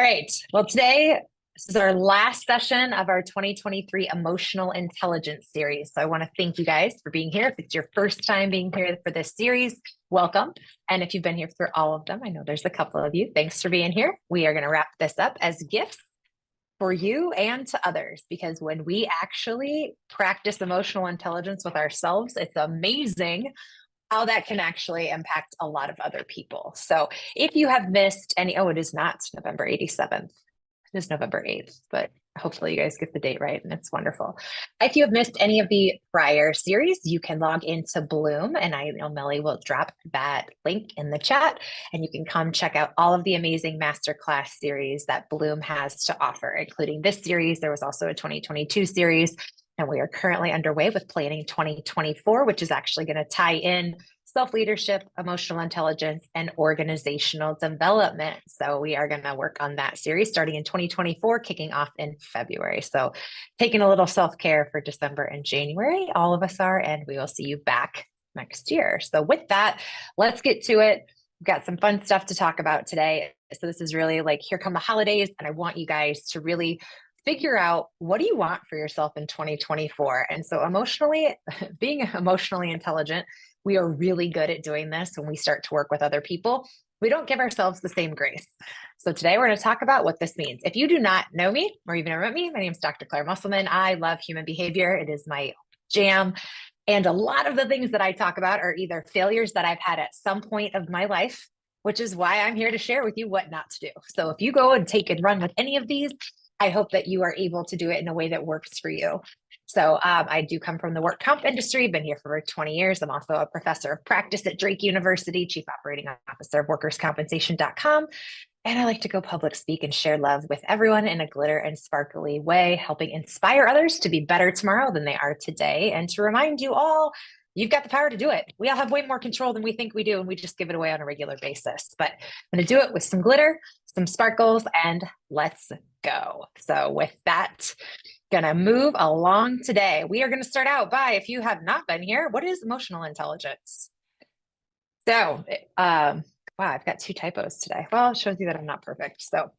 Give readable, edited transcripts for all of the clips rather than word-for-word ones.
right. Well, today, this is our last session of our 2023 Emotional Intelligence series. So I want to thank you guys for being here. If it's your first time being here for this series, welcome. And if you've been here for all of them, I know there's a couple of you. Thanks for being here. We are going to wrap this up as gifts for you and to others, because when we actually practice emotional intelligence with ourselves, it's amazing how that can actually impact a lot of other people. So if you have missed any, oh, it is not November 87th. It is November 8th, but hopefully you guys get the date right and it's wonderful. If you have missed any of the prior series, you can log into Bloom, and I know Melly will drop that link in the chat, and you can come check out all of the amazing Masterclass series that Bloom has to offer, including this series. There was also a 2022 series, and we are currently underway with planning 2024, which is actually going to tie in self-leadership, emotional intelligence, and organizational development. So we are going to work on that series starting in 2024, kicking off in February. So taking a little self-care for December and January, all of us are, and we will see you back next year. So with that, let's get to it. We've got some fun stuff to talk about today. So this is really like, here come the holidays, and I want you guys to really figure out, what do you want for yourself in 2024? And so being emotionally intelligent, we are really good at doing this when we start to work with other people. We don't give ourselves the same grace. So today we're going to talk about what this means. If you do not know me or you've never met me, my name is Dr. Claire Muselman. I love human behavior. It is my jam. And a lot of the things that I talk about are either failures that I've had at some point of my life, which is why I'm here to share with you what not to do. So if you go and take and run with any of these, I hope that you are able to do it in a way that works for you. So I do come from the work comp industry, been here for over 20 years. I'm also a professor of practice at Drake University, chief operating officer of workerscompensation.com. And I like to go public speak and share love with everyone in a glitter and sparkly way, helping inspire others to be better tomorrow than they are today. And to remind you all, you've got the power to do it. We all have way more control than we think we do, and we just give it away on a regular basis. But I'm going to do it with some glitter, some sparkles, and let's go. So with that, gonna move along today. We are going to start out by, if you have not been here, what is emotional intelligence? So, wow, I've got 2 typos today. Well, it shows you that I'm not perfect. So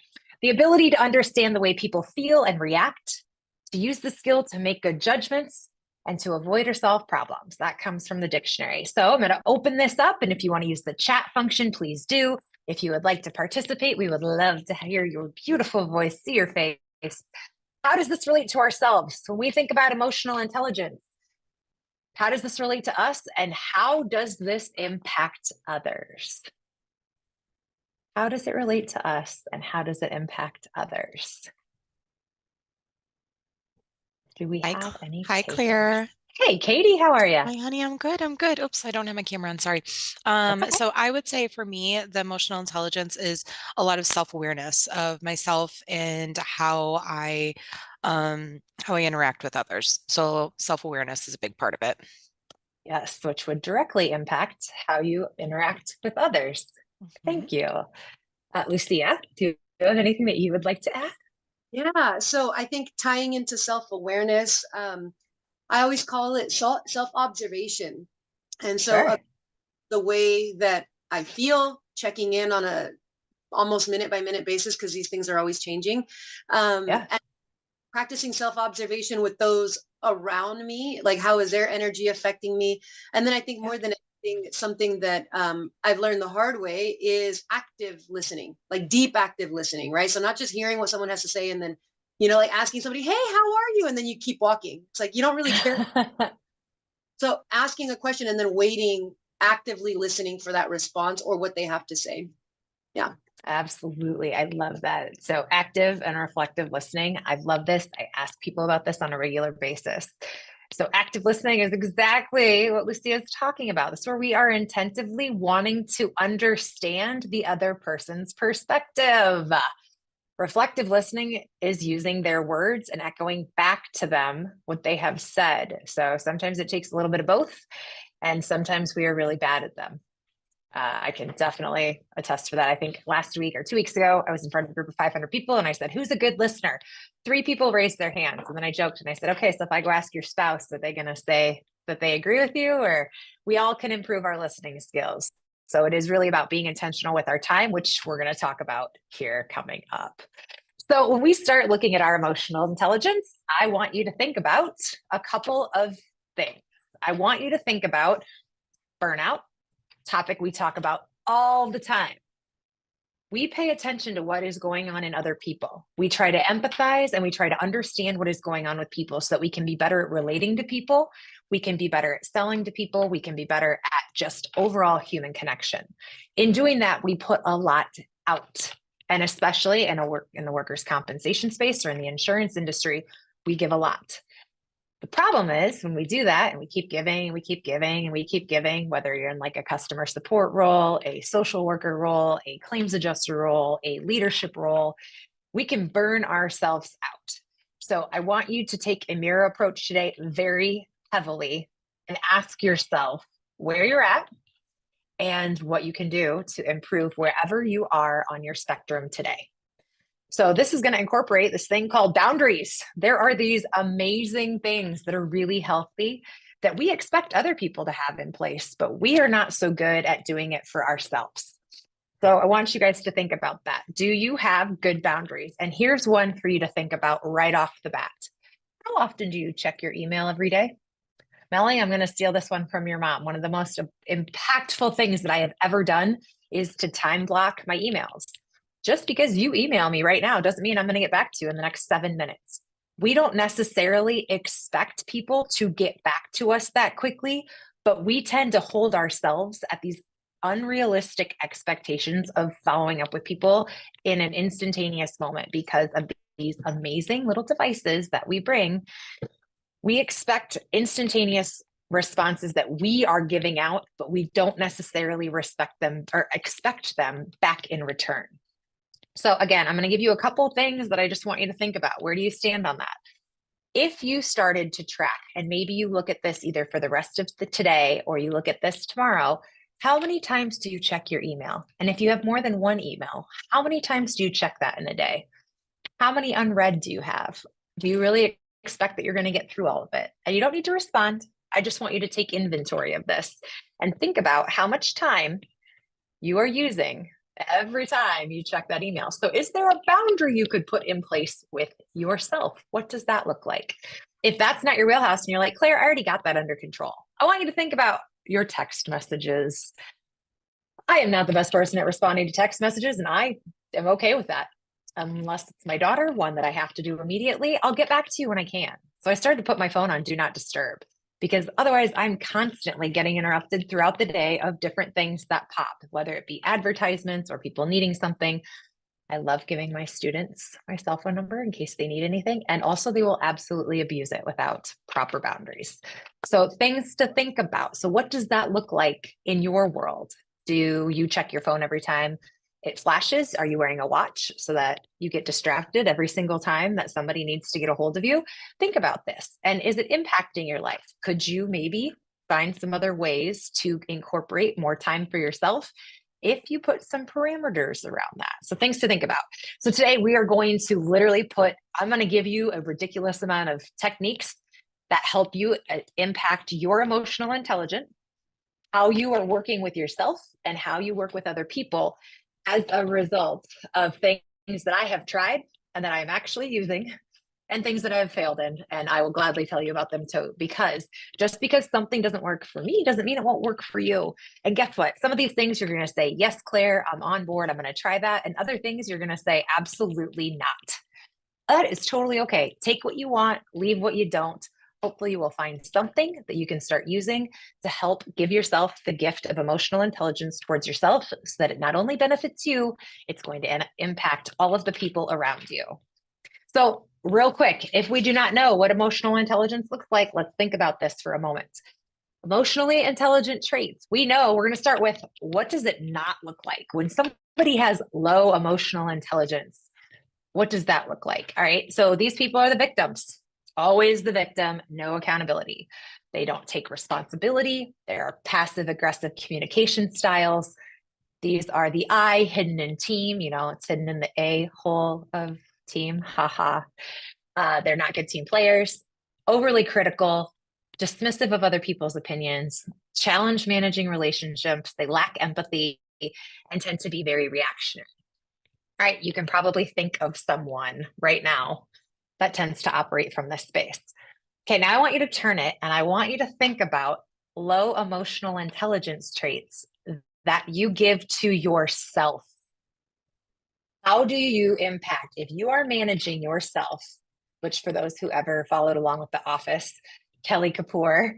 the ability to understand the way people feel and react, to use the skill to make good judgments, and to avoid or solve problems. That comes from the dictionary. So I'm going to open this up, and if you want to use the chat function, please do. If you would like to participate, we would love to hear your beautiful voice, see your face. How does this relate to ourselves? When we think about emotional intelligence, how does this relate to us, and how does this impact others? How does it relate to us, and how does it impact others? Do we have any Hi, takers? Claire. Hey, Katie, how are you? Hi, honey. I'm good. I'm good. Oops, I don't have my camera on. Sorry. Okay. So I would say for me, the emotional intelligence is a lot of self-awareness of myself and how I interact with others. So self-awareness is a big part of it. Yes, which would directly impact how you interact with others. Mhm. Thank you. Lucia, do you have anything that you would like to add? Yeah, so I think tying into self-awareness, I always call it self-observation. And so Sure. the way that I feel, checking in on a almost minute by minute basis, because these things are always changing, Yeah. and practicing self-observation with those around me, like how is their energy affecting me? And then I think Yeah. more than anything, something that I've learned the hard way is active listening, like deep active listening, right? So not just hearing what someone has to say and then, like asking somebody, hey, how are you? And then you keep walking. It's like, you don't really care. So asking a question and then waiting, actively listening for that response or what they have to say. Yeah. Absolutely. I love that. So active and reflective listening. I love this. I ask people about this on a regular basis. So active listening is exactly what Lucia is talking about. This is where we are intentively wanting to understand the other person's perspective. Reflective listening is using their words and echoing back to them what they have said. So sometimes it takes a little bit of both, and sometimes we are really bad at them. I can definitely attest for that. I think last week or 2 weeks ago, I was in front of a group of 500 people and I said, who's a good listener? 3 people raised their hands. And then I joked and I said, okay, so if I go ask your spouse, are they going to say that they agree with you, or we all can improve our listening skills? So it is really about being intentional with our time, which we're going to talk about here coming up. So when we start looking at our emotional intelligence, I want you to think about a couple of things. I want you to think about burnout, topic we talk about all the time. We pay attention to what is going on in other people. We try to empathize and we try to understand what is going on with people so that we can be better at relating to people. We can be better at selling to people. We can be better at just overall human connection. In doing that, we put a lot out. And especially in the workers' compensation space or in the insurance industry, we give a lot. The problem is when we do that and we keep giving and we keep giving and we keep giving, whether you're in like a customer support role, a social worker role, a claims adjuster role, a leadership role, we can burn ourselves out. So I want you to take a mirror approach today very heavily and ask yourself where you're at and what you can do to improve wherever you are on your spectrum today. So this is going to incorporate this thing called boundaries. There are these amazing things that are really healthy that we expect other people to have in place, but we are not so good at doing it for ourselves. So I want you guys to think about that. Do you have good boundaries? And here's one for you to think about right off the bat. How often do you check your email every day? Melanie, I'm going to steal this one from your mom. One of the most impactful things that I have ever done is to time block my emails. Just because you email me right now doesn't mean I'm going to get back to you in the next 7 minutes. We don't necessarily expect people to get back to us that quickly, but we tend to hold ourselves at these unrealistic expectations of following up with people in an instantaneous moment because of these amazing little devices that we bring. We expect instantaneous responses that we are giving out, but we don't necessarily respect them or expect them back in return. So again, I'm going to give you a couple things that I just want you to think about. Where do you stand on that? If you started to track, and maybe you look at this either for the rest of the today or you look at this tomorrow, how many times do you check your email? And if you have more than one email, how many times do you check that in a day? How many unread do you have? Do you really expect that you're going to get through all of it? And you don't need to respond. I just want you to take inventory of this and think about how much time you are using every time you check that email. So is there a boundary you could put in place with yourself? What does that look like? If that's not your wheelhouse and you're like, Claire, I already got that under control. I want you to think about your text messages. I am not the best person at responding to text messages, and I am okay with that. Unless it's my daughter, one that I have to do immediately, I'll get back to you when I can. So I started to put my phone on do not disturb, because otherwise I'm constantly getting interrupted throughout the day of different things that pop, whether it be advertisements or people needing something. I love giving my students my cell phone number in case they need anything. And also they will absolutely abuse it without proper boundaries. So things to think about. So what does that look like in your world? Do you check your phone every time it flashes? Are you wearing a watch so that you get distracted every single time that somebody needs to get a hold of you? Think about this. And is it impacting your life? Could you maybe find some other ways to incorporate more time for yourself if you put some parameters around that? So things to think about. So today we are going to literally I'm going to give you a ridiculous amount of techniques that help you impact your emotional intelligence, how you are working with yourself, and how you work with other people as a result of things that I have tried and that I'm actually using, and things that I've failed in. And I will gladly tell you about them too, because just because something doesn't work for me doesn't mean it won't work for you. And guess what? Some of these things you're going to say, yes, Claire, I'm on board. I'm going to try that. And other things you're going to say, absolutely not. That is totally okay. Take what you want, leave what you don't. Hopefully you will find something that you can start using to help give yourself the gift of emotional intelligence towards yourself so that it not only benefits you, it's going to impact all of the people around you. So real quick, if we do not know what emotional intelligence looks like, let's think about this for a moment. Emotionally intelligent traits. We know we're going to start with, what does it not look like? When somebody has low emotional intelligence, what does that look like? All right. So these people are the victims. Always the victim, no accountability. They don't take responsibility. There are passive aggressive communication styles. These are the I hidden in team. It's hidden in the A hole of team. Haha. They're not good team players. Overly critical, dismissive of other people's opinions, challenge managing relationships, they lack empathy, and tend to be very reactionary. Right? You can probably think of someone right now that tends to operate from this space. Okay, now I want you to turn it and I want you to think about low emotional intelligence traits that you give to yourself. How do you impact if you are managing yourself, which for those who ever followed along with The Office, Kelly Kapoor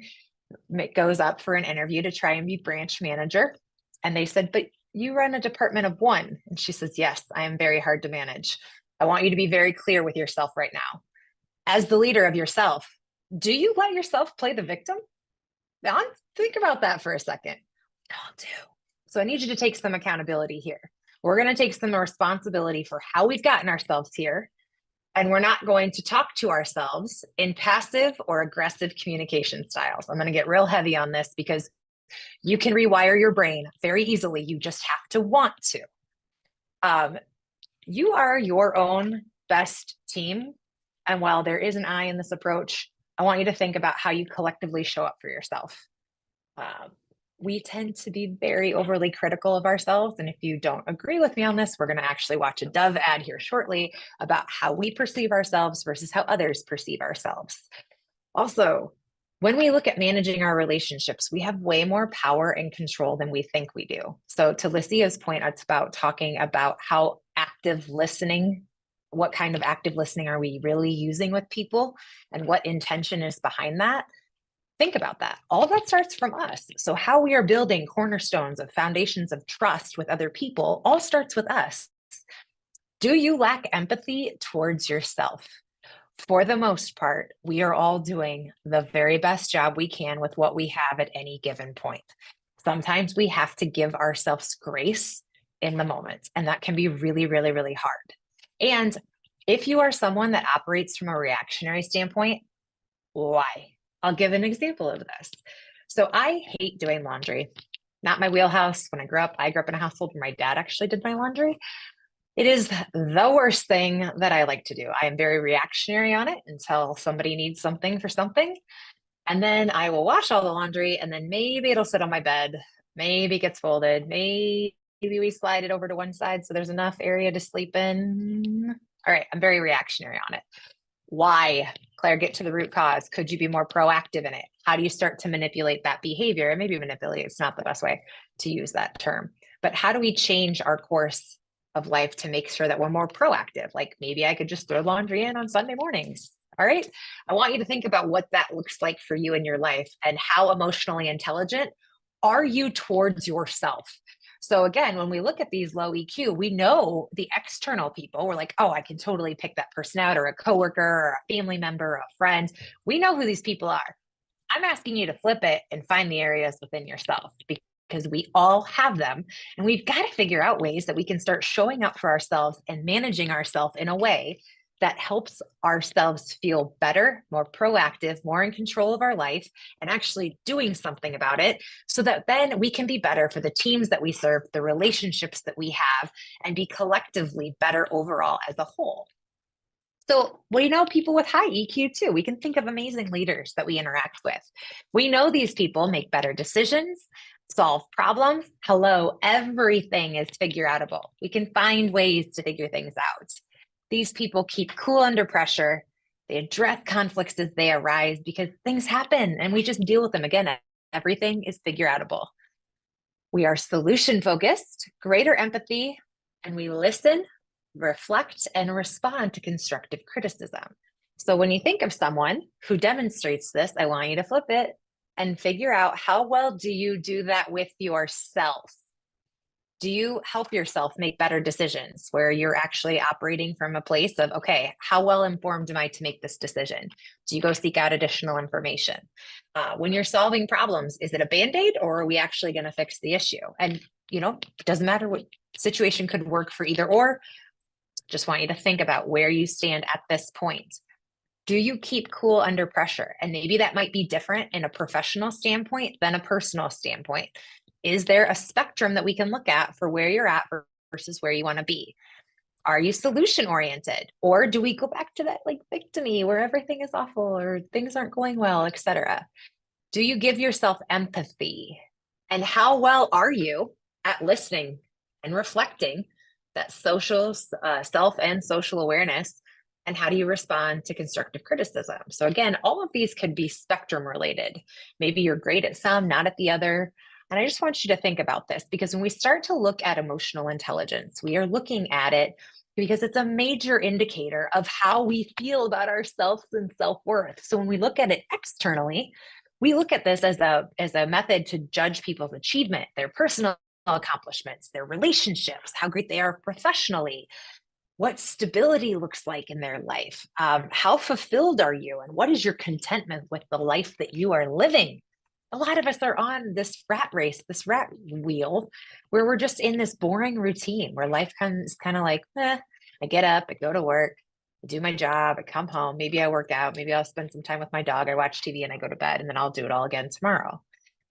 goes up for an interview to try and be branch manager. And they said, but you run a department of one. And she says, yes, I am very hard to manage. I want you to be very clear with yourself right now. As the leader of yourself, do you let yourself play the victim? Now, think about that for a second. We all do. So I need you to take some accountability here. We're going to take some responsibility for how we've gotten ourselves here. And we're not going to talk to ourselves in passive or aggressive communication styles. I'm going to get real heavy on this because you can rewire your brain very easily. You just have to want to. You are your own best team. And while there is an I in this approach, I want you to think about how you collectively show up for yourself. We tend to be very overly critical of ourselves. And if you don't agree with me on this, we're going to actually watch a Dove ad here shortly about how we perceive ourselves versus how others perceive ourselves. Also, when we look at managing our relationships, we have way more power and control than we think we do. So to Lycia's point, it's about talking about how active listening, what kind of active listening are we really using with people and what intention is behind that. Think about that. All of that starts from us. So how we are building cornerstones of foundations of trust with other people all starts with us. Do you lack empathy towards yourself? For the most part, we are all doing the very best job we can with what we have at any given point. Sometimes we have to give ourselves grace in the moment, and that can be really, really, really hard. And if you are someone that operates from a reactionary standpoint, why? I'll give an example of this. So I hate doing laundry. Not my wheelhouse. When I grew up in a household where my dad actually did my laundry. It is the worst thing that I like to do. I am very reactionary on it until somebody needs something for something. And then I will wash all the laundry and then maybe it'll sit on my bed. Maybe it gets folded. Maybe we slide it over to one side so there's enough area to sleep in. All right, I'm very reactionary on it. Why? Claire, get to the root cause. Could you be more proactive in it? How do you start to manipulate that behavior? And maybe manipulate, it's not the best way to use that term, but how do we change our course of life to make sure that we're more proactive? Like maybe I could just throw laundry in on Sunday mornings. All right. I want you to think about what that looks like for you in your life and how emotionally intelligent are you towards yourself? So again, when we look at these low EQ, we know the external people. We're like, oh, I can totally pick that person out, or a coworker or a family member or a friend. We know who these people are. I'm asking you to flip it and find the areas within yourself because we all have them. And we've got to figure out ways that we can start showing up for ourselves and managing ourselves in a way that helps ourselves feel better, more proactive, more in control of our life, and actually doing something about it so that then we can be better for the teams that we serve, the relationships that we have, and be collectively better overall as a whole. So we know people with high EQ too. We can think of amazing leaders that we interact with. We know these people make better decisions, solve problems. Hello, everything is figure outable. We can find ways to figure things out. These people keep cool under pressure. They address conflicts as they arise because things happen and we just deal with them. Again, everything is figure outable. We are solution focused, greater empathy, and we listen, reflect, and respond to constructive criticism. So when you think of someone who demonstrates this, I want you to flip it and figure out how well do you do that with yourself? Do you help yourself make better decisions where you're actually operating from a place of, okay, how well informed am I to make this decision? Do you go seek out additional information? When you're solving problems, is it a Band-Aid or are we actually going to fix the issue? And, it doesn't matter what situation could work for either or. Just want you to think about where you stand at this point. Do you keep cool under pressure? And maybe that might be different in a professional standpoint than a personal standpoint. Is there a spectrum that we can look at for where you're at versus where you want to be? Are you solution oriented? Or do we go back to that like victimy where everything is awful or things aren't going well, etc.? Do you give yourself empathy? And how well are you at listening and reflecting that social self and social awareness? And how do you respond to constructive criticism? So again, all of these could be spectrum related. Maybe you're great at some, not at the other. And I just want you to think about this, because when we start to look at emotional intelligence, we are looking at it because it's a major indicator of how we feel about ourselves and self-worth. So when we look at it externally, we look at this as a method to judge people's achievement, their personal accomplishments, their relationships, how great they are professionally, what stability looks like in their life, how fulfilled are you, and what is your contentment with the life that you are living. A lot of us are on this rat race, this rat wheel, where we're just in this boring routine where life comes kind of like, I get up, I go to work, I do my job, I come home, maybe I work out, maybe I'll spend some time with my dog, I watch TV and I go to bed, and then I'll do it all again tomorrow.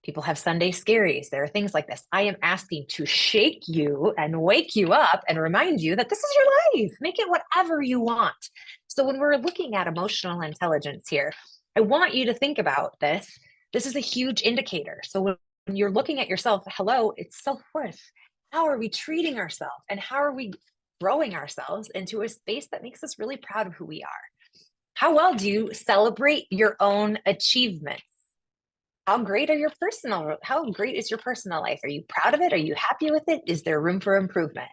People have Sunday scaries. There are things like this. I am asking to shake you and wake you up and remind you that this is your life. Make it whatever you want. So when we're looking at emotional intelligence here, I want you to think about this. This is a huge indicator. So when you're looking at yourself, hello, it's self-worth. How are we treating ourselves? And how are we growing ourselves into a space that makes us really proud of who we are? How well do you celebrate your own achievements? How great is your personal life? Are you proud of it? Are you happy with it? Is there room for improvement?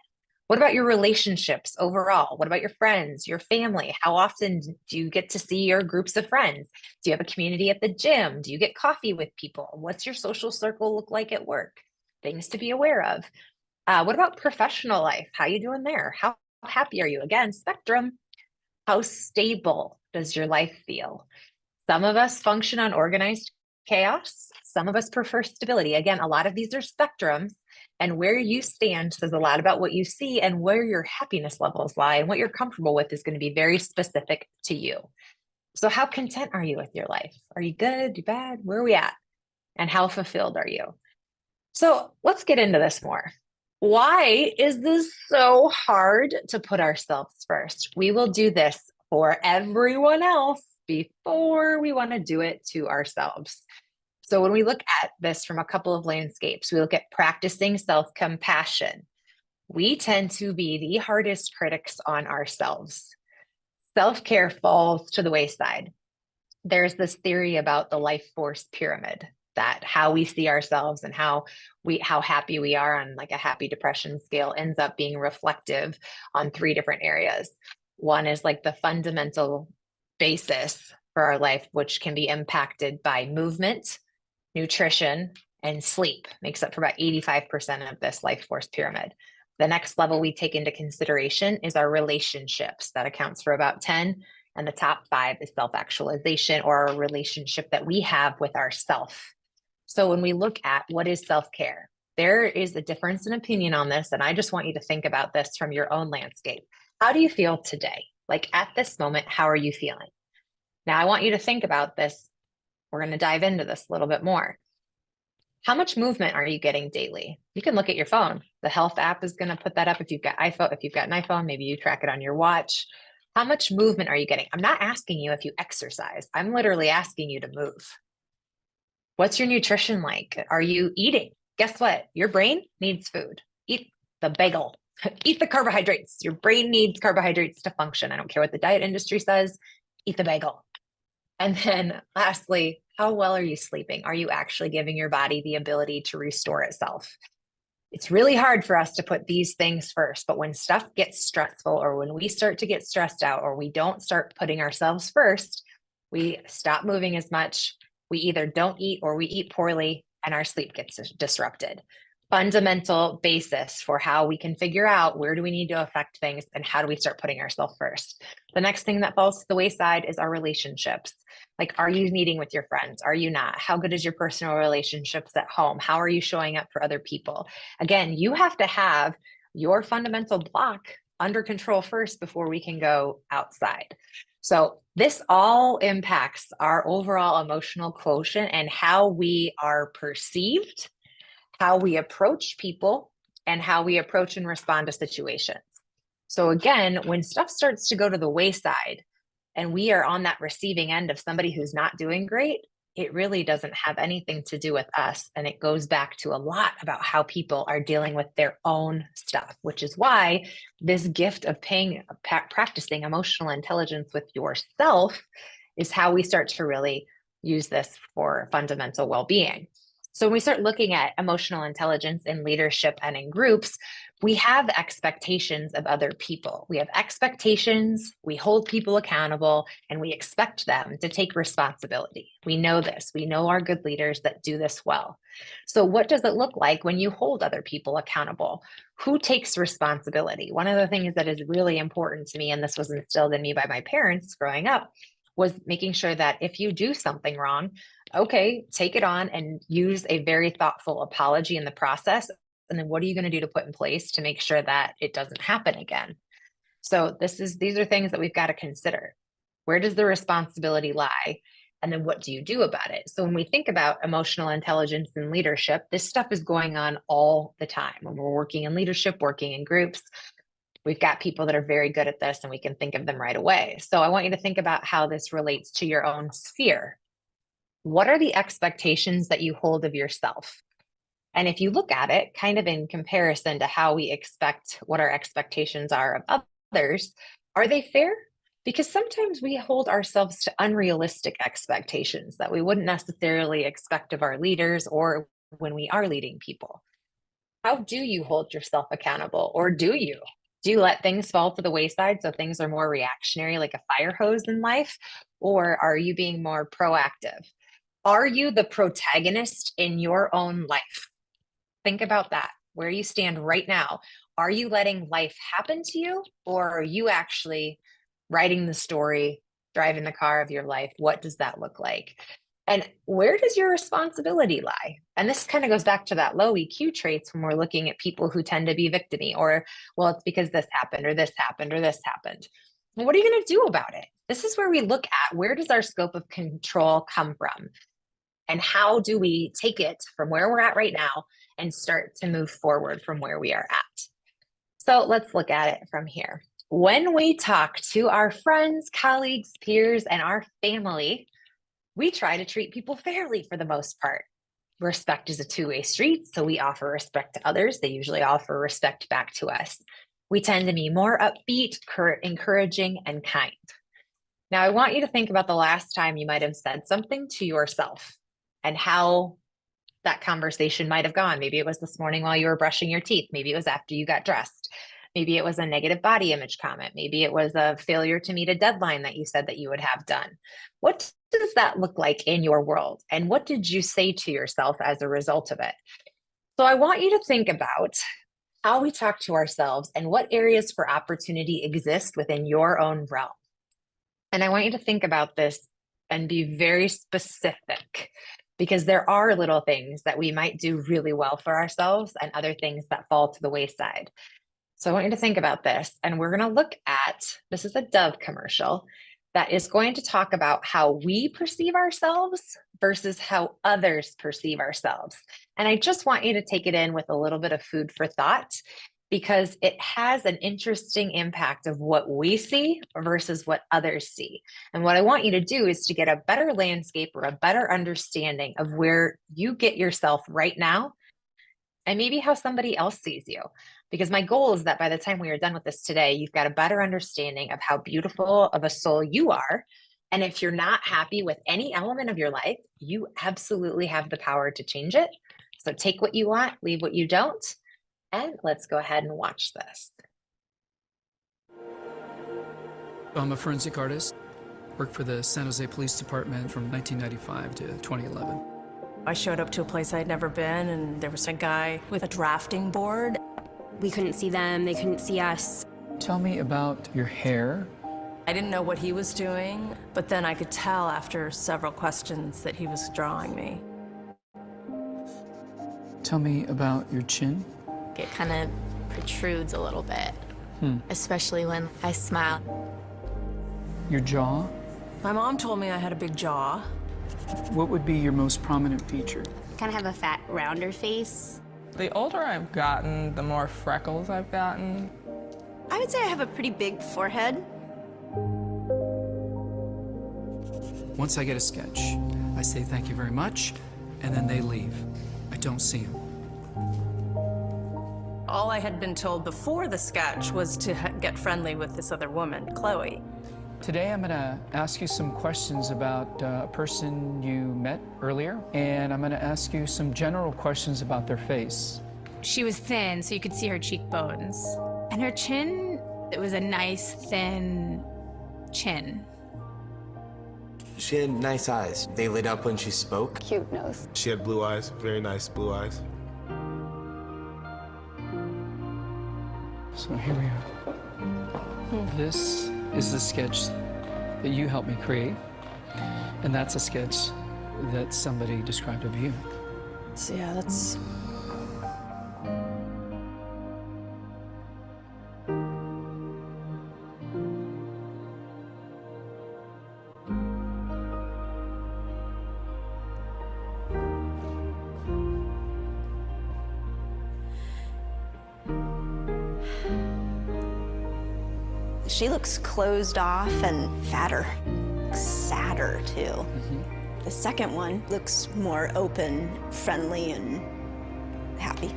What about your relationships overall? What about your friends, your family? How often do you get to see your groups of friends? Do you have a community at the gym? Do you get coffee with people? What's your social circle look like at work? Things to be aware of. What about professional life? How you doing there? How happy are you? Again, spectrum. How stable does your life feel? Some of us function on organized chaos. Some of us prefer stability. Again, a lot of these are spectrums, and where you stand says a lot about what you see, and where your happiness levels lie and what you're comfortable with is going to be very specific to you. So how content are you with your life? Are you good? You bad? Where are we at? And how fulfilled are you? So let's get into this more. Why is this so hard to put ourselves first? We will do this for everyone else before we want to do it to ourselves. So when we look at this from a couple of landscapes, we look at practicing self-compassion. We tend to be the hardest critics on ourselves. Self-care falls to the wayside. There's this theory about the life force pyramid, that how we see ourselves and how happy we are on like a happy depression scale ends up being reflective on 3 different areas. One is like the fundamental basis for our life, which can be impacted by movement, nutrition, and sleep. Makes up for about 85% of this life force pyramid. The next level we take into consideration is our relationships. That accounts for about 10. And the top 5 is self-actualization, or a relationship that we have with ourself. So when we look at what is self-care, there is a difference in opinion on this. And I just want you to think about this from your own landscape. How do you feel today? Like at this moment, how are you feeling? Now I want you to think about this. We're going to dive into this a little bit more. How much movement are you getting daily? You can look at your phone. The health app is going to put that up. If you've got an iPhone, maybe you track it on your watch. How much movement are you getting? I'm not asking you if you exercise. I'm literally asking you to move. What's your nutrition like? Are you eating? Guess what? Your brain needs food. Eat the bagel. Eat the carbohydrates. Your brain needs carbohydrates to function. I don't care what the diet industry says. Eat the bagel. And then lastly, how well are you sleeping? Are you actually giving your body the ability to restore itself? It's really hard for us to put these things first, but when stuff gets stressful, or when we start to get stressed out, or we don't start putting ourselves first, we stop moving as much. We either don't eat or we eat poorly, and our sleep gets disrupted. Fundamental basis for how we can figure out where do we need to affect things and how do we start putting ourselves first. The next thing that falls to the wayside is our relationships. Like, are you meeting with your friends? Are you not? How good is your personal relationships at home? How are you showing up for other people? Again, you have to have your fundamental block under control first before we can go outside. So this all impacts our overall emotional quotient and how we are perceived, how we approach people, and how we approach and respond to situations. So again, when stuff starts to go to the wayside and we are on that receiving end of somebody who's not doing great, it really doesn't have anything to do with us. And it goes back to a lot about how people are dealing with their own stuff, which is why this gift of practicing emotional intelligence with yourself is how we start to really use this for fundamental well-being. So when we start looking at emotional intelligence in leadership and in groups, we have expectations of other people. We have expectations, we hold people accountable, and we expect them to take responsibility. We know this. We know our good leaders that do this well. So what does it look like when you hold other people accountable? Who takes responsibility? One of the things that is really important to me, and this was instilled in me by my parents growing up, was making sure that if you do something wrong, okay, take it on and use a very thoughtful apology in the process. And then what are you going to do to put in place to make sure that it doesn't happen again? So these are things that we've got to consider. Where does the responsibility lie? And then what do you do about it? So when we think about emotional intelligence and leadership, this stuff is going on all the time. When we're working in leadership, working in groups, we've got people that are very good at this and we can think of them right away. So I want you to think about how this relates to your own sphere. What are the expectations that you hold of yourself? And if you look at it kind of in comparison to how we expect what our expectations are of others, are they fair? Because sometimes we hold ourselves to unrealistic expectations that we wouldn't necessarily expect of our leaders or when we are leading people. How do you hold yourself accountable? Or do you? Do you let things fall to the wayside so things are more reactionary like a fire hose in life? Or are you being more proactive? Are you the protagonist in your own life? Think about that, where you stand right now. Are you letting life happen to you, or are you actually writing the story, driving the car of your life? What does that look like? And where does your responsibility lie? And this kind of goes back to that low EQ traits when we're looking at people who tend to be victim-y, or, well, it's because this happened, or this happened, or this happened. Well, what are you going to do about it? This is where we look at where does our scope of control come from? And how do we take it from where we're at right now and start to move forward from where we are at? So let's look at it from here. When we talk to our friends, colleagues, peers, and our family, we try to treat people fairly for the most part. Respect is a two-way street, so we offer respect to others. They usually offer respect back to us. We tend to be more upbeat, encouraging, and kind. Now, I want you to think about the last time you might have said something to yourself and how that conversation might have gone. Maybe it was this morning while you were brushing your teeth. Maybe it was after you got dressed. Maybe it was a negative body image comment. Maybe it was a failure to meet a deadline that you said that you would have done. What does that look like in your world? And what did you say to yourself as a result of it? So I want you to think about how we talk to ourselves and what areas for opportunity exist within your own realm. And I want you to think about this and be very specific, because there are little things that we might do really well for ourselves and other things that fall to the wayside. So I want you to think about this, and we're going to look at, this is a Dove commercial that is going to talk about how we perceive ourselves versus how others perceive ourselves. And I just want you to take it in with a little bit of food for thought, because it has an interesting impact of what we see versus what others see. And what I want you to do is to get a better landscape or a better understanding of where you get yourself right now and maybe how somebody else sees you. Because my goal is that by the time we are done with this today, you've got a better understanding of how beautiful of a soul you are. And if you're not happy with any element of your life, you absolutely have the power to change it. So take what you want, leave what you don't. And let's go ahead and watch this. I'm a forensic artist. Worked for the San Jose Police Department from 1995 to 2011. I showed up to a place I'd never been, and there was a guy with a drafting board. We couldn't see them, they couldn't see us. Tell me about your hair. I didn't know what he was doing, but then I could tell after several questions that he was drawing me. Tell me about your chin. It kind of protrudes a little bit, especially when I smile. Your jaw. My mom told me I had a big jaw. What would be your most prominent feature? Kind of have a fat, rounder face. The older I've gotten, the more freckles I've gotten. I would say I have a pretty big forehead. Once I get a sketch, I say thank you very much, and then they leave. I don't see them. All I had been told before the sketch was to get friendly with this other woman, Chloe. Today I'm going to ask you some questions about a person you met earlier, and I'm going to ask you some general questions about their face. She was thin, so you could see her cheekbones. And her chin, it was a nice, thin chin. She had nice eyes. They lit up when she spoke. Cute nose. She had blue eyes, very nice blue eyes. So here we are. This is the sketch that you helped me create, and that's a sketch that somebody described of you. So yeah, that's... She looks closed off and fatter, sadder too. The second one looks more open, friendly, and happy.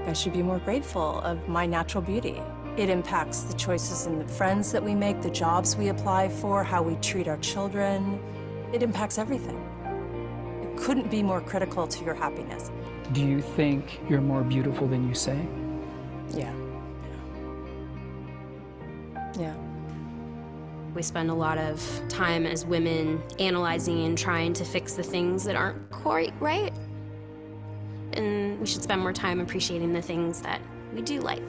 I should be more grateful of my natural beauty. It impacts the choices and the friends that we make, the jobs we apply for, how we treat our children. It impacts everything. It couldn't be more critical to your happiness. Do you think you're more beautiful than you say? Yeah. Yeah. We spend a lot of time as women analyzing and trying to fix the things that aren't quite right. And we should spend more time appreciating the things that we do like.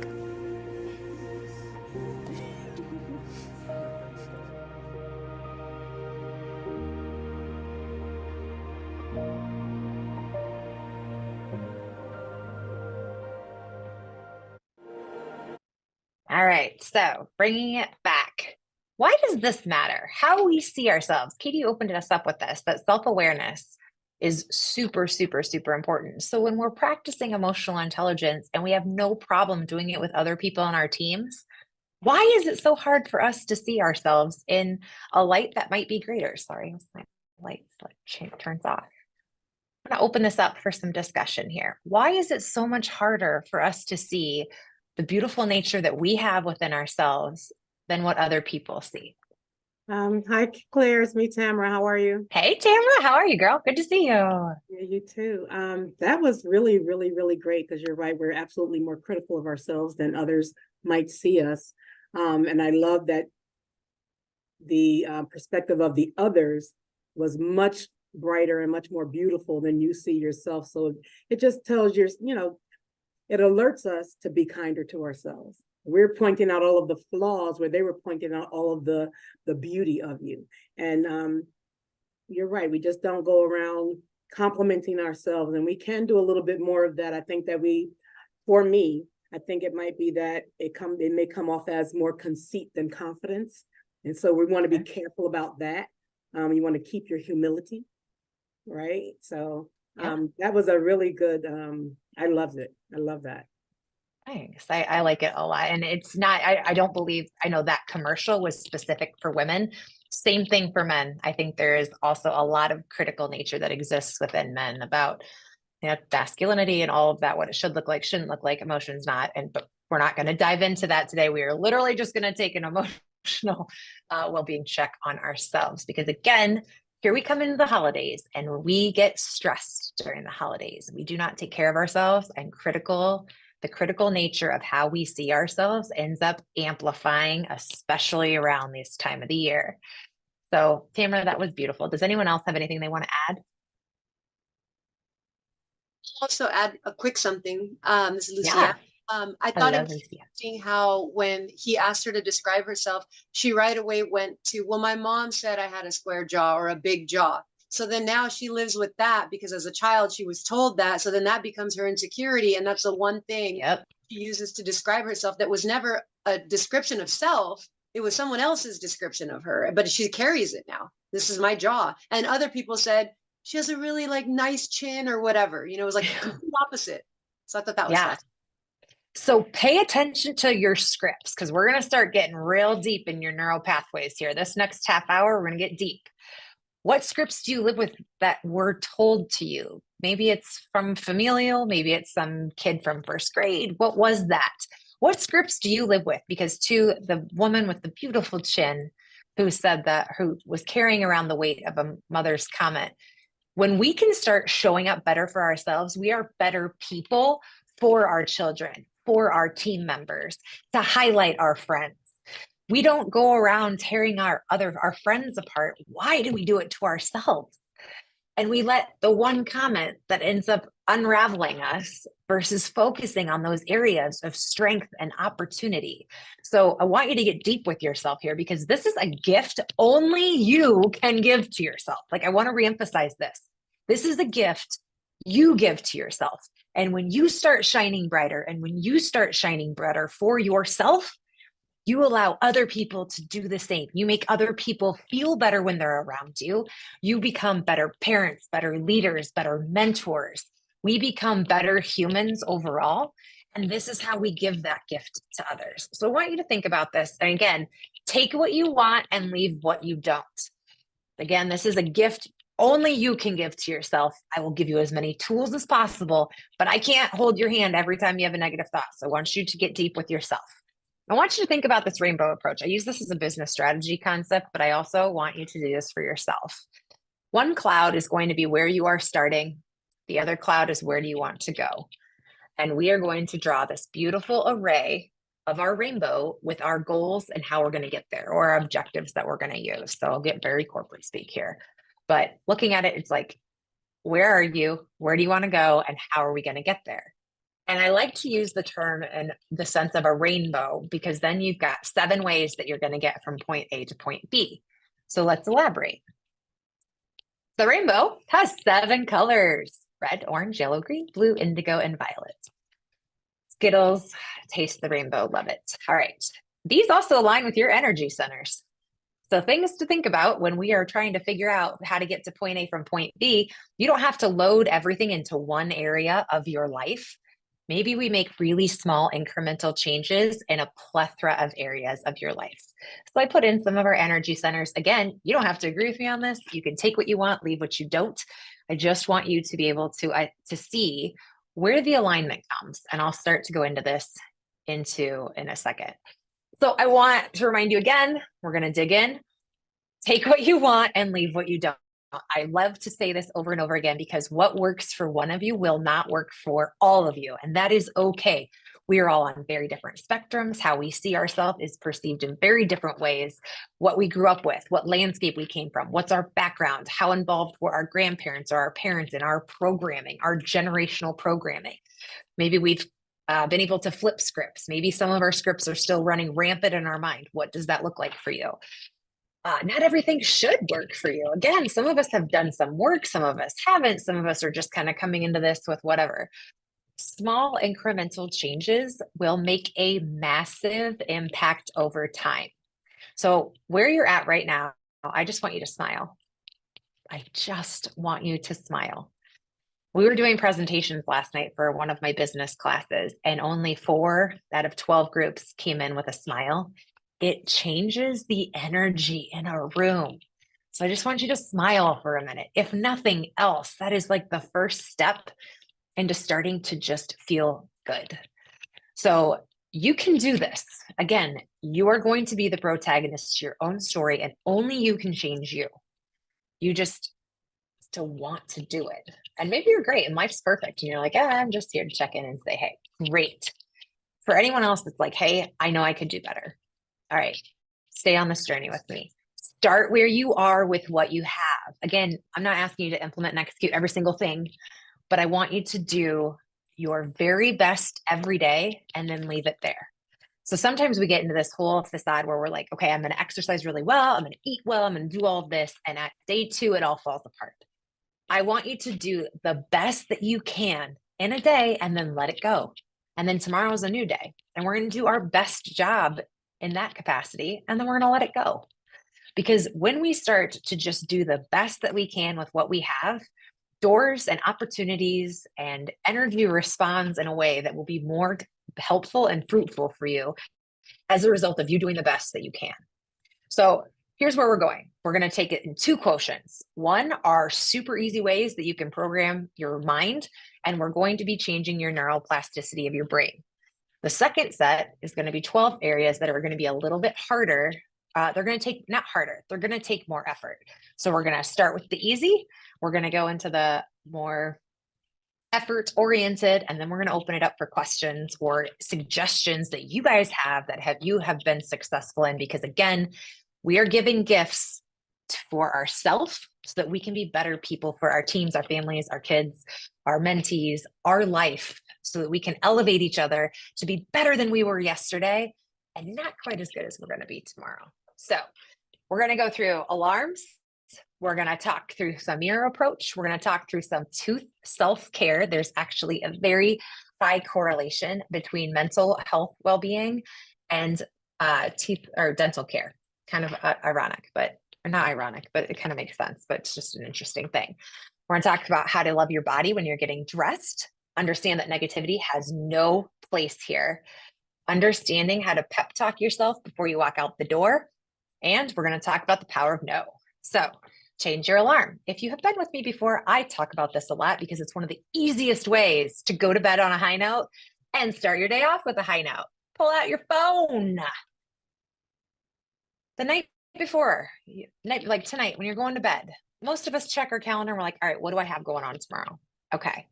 All right, so bringing it back. Why does this matter? How we see ourselves. Katie opened us up with this, that self-awareness is super, super, super important. So when we're practicing emotional intelligence and we have no problem doing it with other people on our teams, why is it so hard for us to see ourselves in a light that might be greater? Sorry, my light turns off. I'm going to open this up for some discussion here. Why is it so much harder for us to see the beautiful nature that we have within ourselves than what other people see? Hi, Claire. It's me, Tamara. How are you? Hey, Tamara. How are you, girl? Good to see you. Yeah, you too. That was really, really, really great because you're right. We're absolutely more critical of ourselves than others might see us. And I love that the perspective of the others was much brighter and much more beautiful than you see yourself. So it just tells you, it alerts us to be kinder to ourselves. We're pointing out all of the flaws where they were pointing out all of the beauty of you. And you're right, we just don't go around complimenting ourselves, and we can do a little bit more of that. I think that for me, I think it might be that it may come off as more conceit than confidence. And so we want to be careful about that. You want to keep your humility, right? So that was a really good, I loved it. I love that. Thanks. I like it a lot. And it's not, I don't believe, I know that commercial was specific for women. Same thing for men. I think there is also a lot of critical nature that exists within men about, masculinity and all of that, what it should look like, shouldn't look like, emotions not. But we're not going to dive into that today. We are literally just going to take an emotional well-being check on ourselves, because again, here we come into the holidays and we get stressed during the holidays. We do not take care of ourselves, and the critical nature of how we see ourselves ends up amplifying, especially around this time of the year. So Tamara, that was beautiful. Does anyone else have anything they want to add? Also add a quick something. This is Lucia. Yeah. I thought it was interesting how when he asked her to describe herself, she right away went to, well, my mom said I had a square jaw or a big jaw. So then now she lives with that because as a child, she was told that. So then that becomes her insecurity. And that's the one thing she uses to describe herself that was never a description of self. It was someone else's description of her, but she carries it now. This is my jaw. And other people said, she has a really nice chin or whatever, it was like the complete opposite. So I thought that was fascinating. So pay attention to your scripts, because we're going to start getting real deep in your neural pathways here. This next half hour, we're going to get deep. What scripts do you live with that were told to you? Maybe it's from familial, maybe it's some kid from first grade. What was that? What scripts do you live with? Because to the woman with the beautiful chin who said that, who was carrying around the weight of a mother's comment, when we can start showing up better for ourselves, we are better people for our children, for our team members, to highlight our friends. We don't go around tearing our friends apart. Why do we do it to ourselves? And we let the one comment that ends up unraveling us versus focusing on those areas of strength and opportunity. So I want you to get deep with yourself here, because this is a gift only you can give to yourself. Like, I want to reemphasize this. This is a gift you give to yourself. And when you start shining brighter, and when you start shining brighter for yourself, you allow other people to do the same. You make other people feel better when they're around you. You become better parents, better leaders, better mentors. We become better humans overall. And this is how we give that gift to others. So I want you to think about this. And again, take what you want and leave what you don't. Again, this is a gift only you can give to yourself. I will give you as many tools as possible, but I can't hold your hand every time you have a negative thought. So I want you to get deep with yourself. I want you to think about this rainbow approach. I use this as a business strategy concept, but I also want you to do this for yourself. One cloud is going to be where you are starting. The other cloud is where do you want to go? And we are going to draw this beautiful array of our rainbow with our goals and how we're going to get there, or our objectives that we're going to use. So I'll get very corporate speak here, but looking at it, it's like, where are you? Where do you want to go? And how are we going to get there? And I like to use the term in the sense of a rainbow, because then you've got 7 ways that you're going to get from point A to point B. So let's elaborate. The rainbow has 7 colors: red, orange, yellow, green, blue, indigo, and violet. Skittles, taste the rainbow, love it. All right. These also align with your energy centers. So things to think about when we are trying to figure out how to get to point A from point B. You don't have to load everything into one area of your life. Maybe we make really small incremental changes in a plethora of areas of your life. So I put in some of our energy centers. Again, you don't have to agree with me on this. You can take what you want, leave what you don't. I just want you to be able to see where the alignment comes. And I'll start to go into this in a second. So I want to remind you again, we're going to dig in, take what you want and leave what you don't. I love to say this over and over again, because what works for one of you will not work for all of you. And that is okay. We are all on very different spectrums. How we see ourselves is perceived in very different ways. What we grew up with, what landscape we came from, what's our background, how involved were our grandparents or our parents in our programming, our generational programming. Maybe we've been able to flip scripts. Maybe some of our scripts are still running rampant in our mind. What does that look like for you? Not everything should work for you. Again, some of us have done some work, some of us haven't, some of us are just kind of coming into this with whatever. Small incremental changes will make a massive impact over time. So where you're at right now, I just want you to smile. I just want you to smile. We were doing presentations last night for one of my business classes, and only 4 out of 12 groups came in with a smile. It changes the energy in a room. So I just want you to smile for a minute. If nothing else, that is like the first step into starting to just feel good. So you can do this. Again, you are going to be the protagonist to your own story, and only you can change you. You just to want to do it. And maybe you're great and life's perfect, and you're like, I'm just here to check in and say, hey, great. For anyone else that's like, hey, I know I could do better. All right, stay on this journey with me. Start where you are with what you have. Again, I'm not asking you to implement and execute every single thing, but I want you to do your very best every day and then leave it there. So sometimes we get into this whole facade where we're like, okay, I'm going to exercise really well. I'm going to eat well. I'm going to do all of this. And at day 2, it all falls apart. I want you to do the best that you can in a day and then let it go. And then tomorrow is a new day. And we're going to do our best job in that capacity, and then we're going to let it go. Because when we start to just do the best that we can with what we have, doors and opportunities and energy responds in a way that will be more helpful and fruitful for you as a result of you doing the best that you can. So here's where we're going. We're going to take it in two quotients. One are super easy ways that you can program your mind, and we're going to be changing your neuroplasticity of your brain. The second set is going to be 12 areas that are going to be a little bit harder. They're going to take, not harder, they're going to take more effort. So we're going to start with the easy. We're going to go into the more effort oriented, and then we're going to open it up for questions or suggestions that you guys have that you have been successful in, because again, we are giving gifts for ourselves so that we can be better people for our teams, our families, our kids, our mentees, our life, so that we can elevate each other to be better than we were yesterday and not quite as good as we're going to be tomorrow. So we're going to go through alarms. We're going to talk through some mirror approach. We're going to talk through some tooth self-care. There's actually a very high correlation between mental health well-being and teeth or dental care. Kind of ironic, but not ironic, but it kind of makes sense, but it's just an interesting thing. We're going to talk about how to love your body when you're getting dressed. Understand that negativity has no place here. Understanding how to pep talk yourself before you walk out the door. And we're going to talk about the power of no. So change your alarm. If you have been with me before, I talk about this a lot because it's one of the easiest ways to go to bed on a high note and start your day off with a high note. Pull out your phone. The night before, like tonight when you're going to bed, most of us check our calendar and we're like, all right, what do I have going on tomorrow? Okay.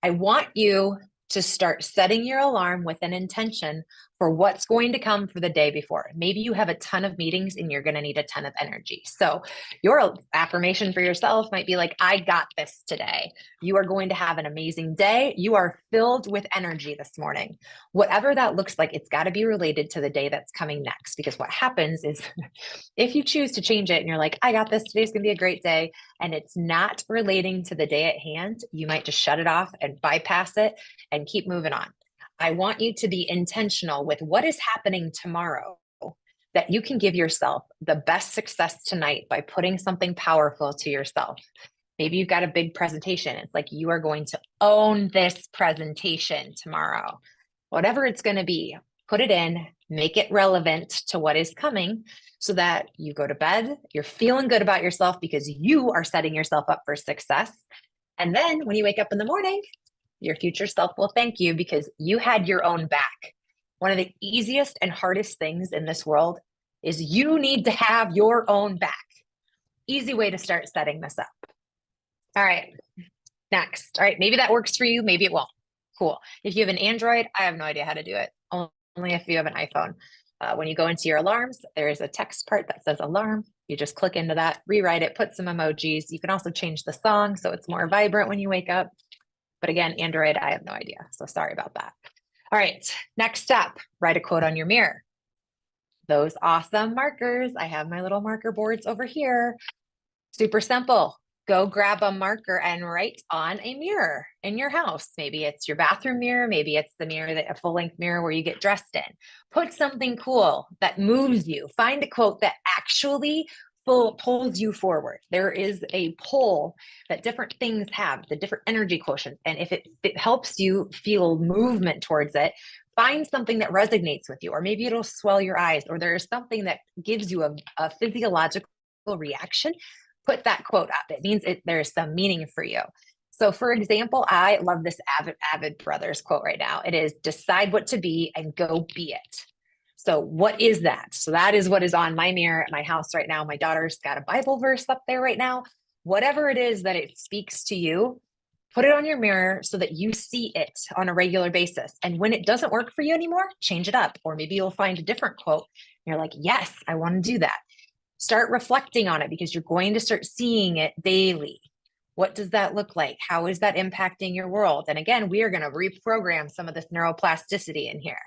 I want you to start setting your alarm with an intention for what's going to come for the day before. Maybe you have a ton of meetings and you're going to need a ton of energy. So your affirmation for yourself might be like, I got this today. You are going to have an amazing day. You are filled with energy this morning. Whatever that looks like, it's got to be related to the day that's coming next. Because what happens is if you choose to change it and you're like, I got this, today's going to be a great day, and it's not relating to the day at hand, you might just shut it off and bypass it and keep moving on. I want you to be intentional with what is happening tomorrow, that you can give yourself the best success tonight by putting something powerful to yourself. Maybe you've got a big presentation. It's like you are going to own this presentation tomorrow. Whatever it's going to be, put it in, make it relevant to what is coming so that you go to bed, you're feeling good about yourself because you are setting yourself up for success. And then when you wake up in the morning, your future self will thank you because you had your own back. One of the easiest and hardest things in this world is you need to have your own back. Easy way to start setting this up. All right, next. All right, maybe that works for you, maybe it won't. Cool. If you have an Android, I have no idea how to do it. Only if you have an iPhone. When you go into your alarms, there is a text part that says alarm. You just click into that, rewrite it, put some emojis. You can also change the song so it's more vibrant when you wake up. But again, Android, I have no idea. So sorry about that. All right, next step, write a quote on your mirror. Those awesome markers. I have my little marker boards over here. Super simple. Go grab a marker and write on a mirror in your house. Maybe it's your bathroom mirror. Maybe it's the mirror, a full length mirror where you get dressed in. Put something cool that moves you. Find a quote that actually pulls you forward. There is a pull that different things have, the different energy quotients. And if it helps you feel movement towards it, find something that resonates with you, or maybe it'll swell your eyes, or there's something that gives you a physiological reaction. Put that quote up. It means there's some meaning for you. So for example, I love this Avid Brothers quote right now. It is, decide what to be and go be it. So what is that? So that is what is on my mirror at my house right now. My daughter's got a Bible verse up there right now. Whatever it is that it speaks to you, put it on your mirror so that you see it on a regular basis. And when it doesn't work for you anymore, change it up. Or maybe you'll find a different quote. And you're like, yes, I want to do that. Start reflecting on it because you're going to start seeing it daily. What does that look like? How is that impacting your world? And again, we are going to reprogram some of this neuroplasticity in here.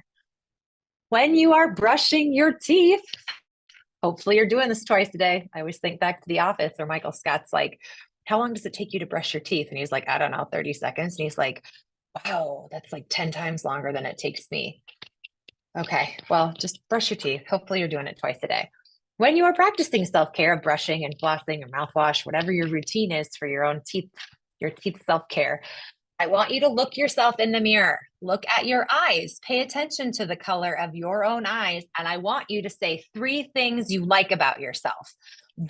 When you are brushing your teeth, hopefully you're doing this twice a day. I always think back to The Office where Michael Scott's like, how long does it take you to brush your teeth? And he's like, I don't know, 30 seconds. And he's like, wow, that's like 10 times longer than it takes me. Okay, well, just brush your teeth. Hopefully you're doing it twice a day. When you are practicing self-care of brushing and flossing or mouthwash, whatever your routine is for your own teeth, your teeth self-care, I want you to look yourself in the mirror. Look at your eyes. Pay attention to the color of your own eyes. And I want you to say 3 things you like about yourself.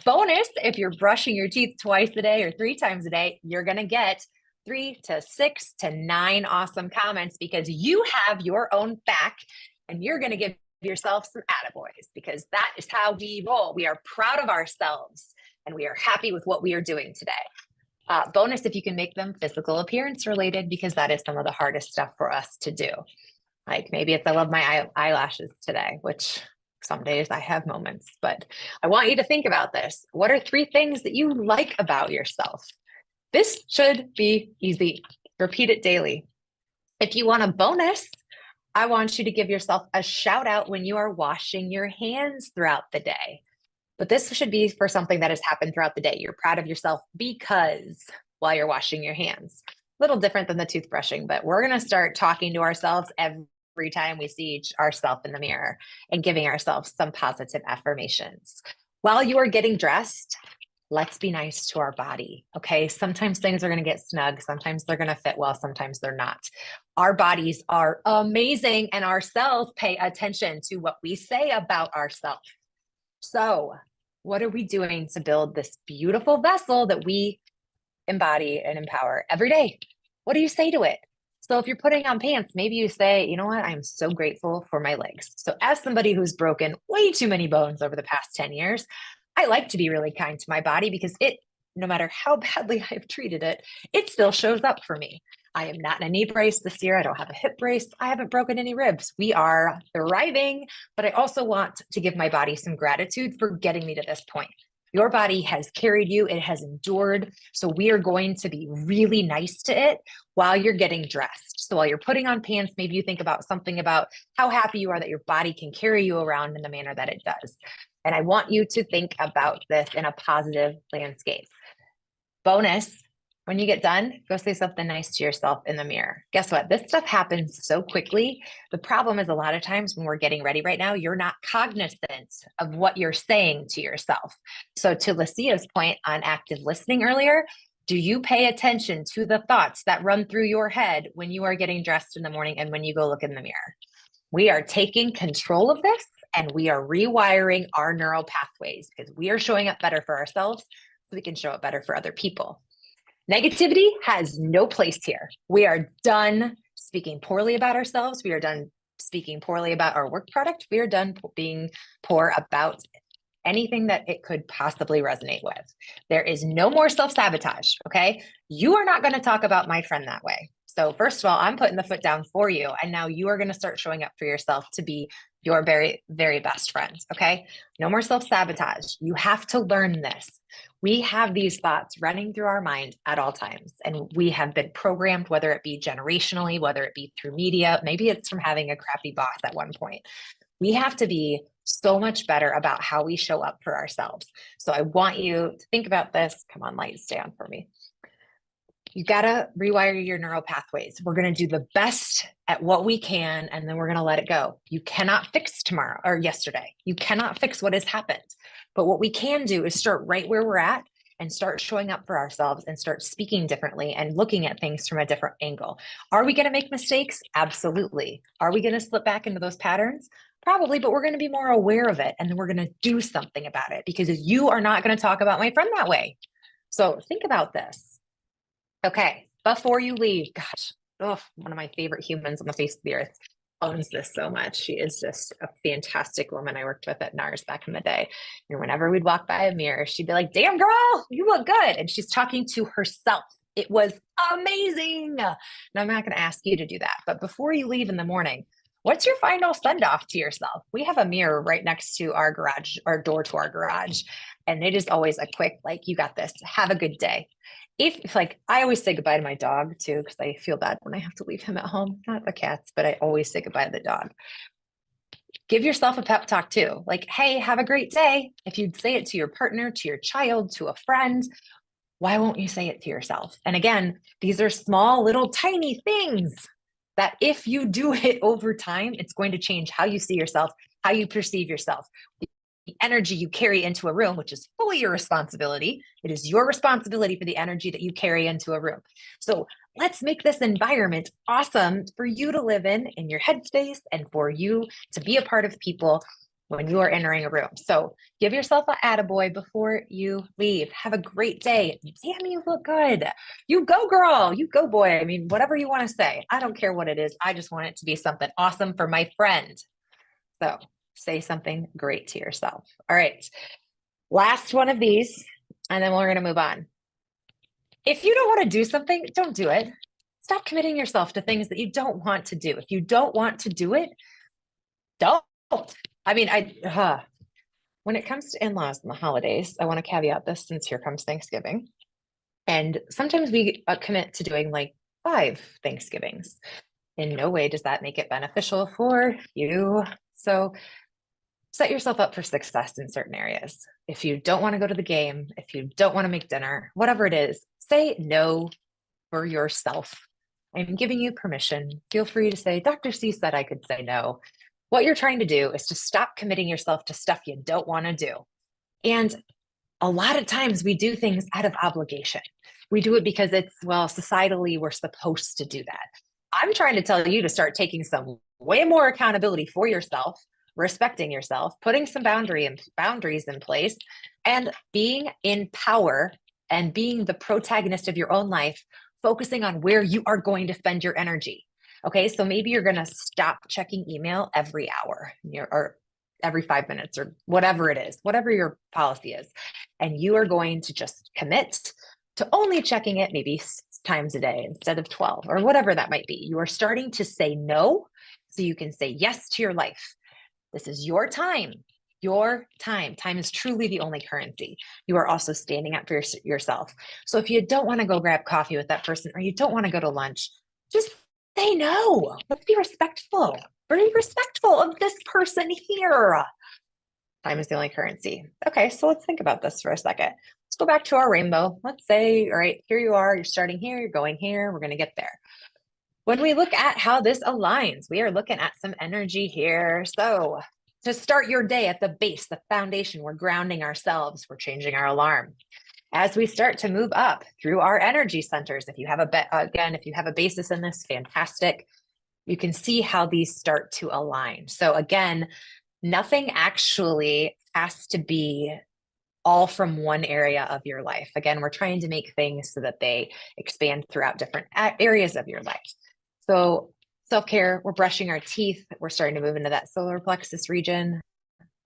Bonus, if you're brushing your teeth twice a day or 3 times a day, you're going to get 3 to 6 to 9 awesome comments because you have your own back and you're going to give yourself some attaboys because that is how we roll. We are proud of ourselves and we are happy with what we are doing today. Bonus if you can make them physical appearance related because that is some of the hardest stuff for us to do. Like maybe it's I love my eyelashes today, which some days I have moments, but I want you to think about this. What are 3 things that you like about yourself? This should be easy. Repeat it daily. If you want a bonus, I want you to give yourself a shout out when you are washing your hands throughout the day. But this should be for something that has happened throughout the day. You're proud of yourself because while you're washing your hands. A little different than the toothbrushing, but we're going to start talking to ourselves every time we see ourselves in the mirror and giving ourselves some positive affirmations. While you are getting dressed, let's be nice to our body, okay? Sometimes things are going to get snug. Sometimes they're going to fit well. Sometimes they're not. Our bodies are amazing and our cells pay attention to what we say about ourselves. So what are we doing to build this beautiful vessel that we embody and empower every day? What do you say to it? So if you're putting on pants, maybe you say, you know what? I'm so grateful for my legs. So as somebody who's broken way too many bones over the past 10 years, I like to be really kind to my body because it, no matter how badly I've treated it, it still shows up for me. I am not in a knee brace this year. I don't have a hip brace. I haven't broken any ribs. We are thriving, but I also want to give my body some gratitude for getting me to this point. Your body has carried you. It has endured. So we are going to be really nice to it while you're getting dressed. So while you're putting on pants, maybe you think about something about how happy you are that your body can carry you around in the manner that it does. And I want you to think about this in a positive landscape. Bonus, when you get done, go say something nice to yourself in the mirror. Guess what? This stuff happens so quickly. The problem is a lot of times when we're getting ready right now, you're not cognizant of what you're saying to yourself. So to Lucia's point on active listening earlier, do you pay attention to the thoughts that run through your head when you are getting dressed in the morning and when you go look in the mirror? We are taking control of this and we are rewiring our neural pathways because we are showing up better for ourselves so we can show up better for other people. Negativity has no place here. We are done speaking poorly about ourselves. We are done speaking poorly about our work product. We are done being poor about anything that it could possibly resonate with. There is no more self-sabotage, okay? You are not going to talk about my friend that way. So first of all, I'm putting the foot down for you. And now you are going to start showing up for yourself to be your very, very best friend, okay? No more self-sabotage. You have to learn this. We have these thoughts running through our mind at all times. And we have been programmed, whether it be generationally, whether it be through media, maybe it's from having a crappy boss at one point. We have to be so much better about how we show up for ourselves. So I want you to think about this. Come on, lights, stay on for me. You got to rewire your neural pathways. We're going to do the best at what we can, and then we're going to let it go. You cannot fix tomorrow or yesterday. You cannot fix what has happened. But what we can do is start right where we're at and start showing up for ourselves and start speaking differently and looking at things from a different angle. Are we going to make mistakes? Absolutely. Are we going to slip back into those patterns? Probably, but we're going to be more aware of it. And then we're going to do something about it because you are not going to talk about my friend that way. So think about this. Okay, before you leave, gosh, one of my favorite humans on the face of the earth owns this so much. She is just a fantastic woman I worked with at NARS back in the day. And whenever we'd walk by a mirror, she'd be like, damn girl, you look good. And she's talking to herself. It was amazing. And I'm not going to ask you to do that. But before you leave in the morning, what's your final send off to yourself? We have a mirror right next to our garage, our door to our garage. And it is always a quick, like, you got this. Have a good day. If like, I always say goodbye to my dog too, because I feel bad when I have to leave him at home, not the cats, but I always say goodbye to the dog. Give yourself a pep talk too. Like, hey, have a great day. If you'd say it to your partner, to your child, to a friend, why won't you say it to yourself? And again, these are small, little, tiny things that if you do it over time, it's going to change how you see yourself, how you perceive yourself. The energy you carry into a room, which is fully your responsibility. It is your responsibility for the energy that you carry into a room. So let's make this environment awesome for you to live in your headspace, and for you to be a part of people when you are entering a room. So give yourself an attaboy before you leave. Have a great day. Damn, you look good. You go, girl. You go, boy. I mean, whatever you want to say. I don't care what it is. I just want it to be something awesome for my friend. So say something great to yourself. All right. Last one of these, and then we're going to move on. If you don't want to do something, don't do it. Stop committing yourself to things that you don't want to do. If you don't want to do it, don't. I mean, when it comes to in-laws and the holidays, I want to caveat this since here comes Thanksgiving. And sometimes we commit to doing like 5 Thanksgivings. In no way does that make it beneficial for you. So set yourself up for success in certain areas. If you don't want to go to the game, if you don't want to make dinner, whatever it is, say no for yourself. I'm giving you permission. Feel free to say, Dr. C said I could say no. What you're trying to do is to stop committing yourself to stuff you don't want to do. And a lot of times we do things out of obligation. We do it because it's, well, societally, we're supposed to do that. I'm trying to tell you to start taking some way more accountability for yourself, respecting yourself, putting some boundaries in place, and being in power and being the protagonist of your own life, focusing on where you are going to spend your energy. Okay, so maybe you're going to stop checking email every hour or every 5 minutes or whatever it is, whatever your policy is. And you are going to just commit to only checking it maybe 6 times a day instead of 12 or whatever that might be. You are starting to say no so you can say yes to your life. This is your time. Your time. Time is truly the only currency. You are also standing up for yourself. So if you don't want to go grab coffee with that person or you don't want to go to lunch, just say no. Let's be respectful. Be respectful of this person here. Time is the only currency. Okay, so let's think about this for a second. Let's go back to our rainbow. Let's say, all right, here you are. You're starting here. You're going here. We're going to get there. When we look at how this aligns, we are looking at some energy here. So to start your day at the base, the foundation, we're grounding ourselves. We're changing our alarm. As we start to move up through our energy centers, if you have if you have a basis in this, fantastic. You can see how these start to align. So again, nothing actually has to be all from one area of your life. Again, we're trying to make things so that they expand throughout different areas of your life. So self-care, we're brushing our teeth. We're starting to move into that solar plexus region.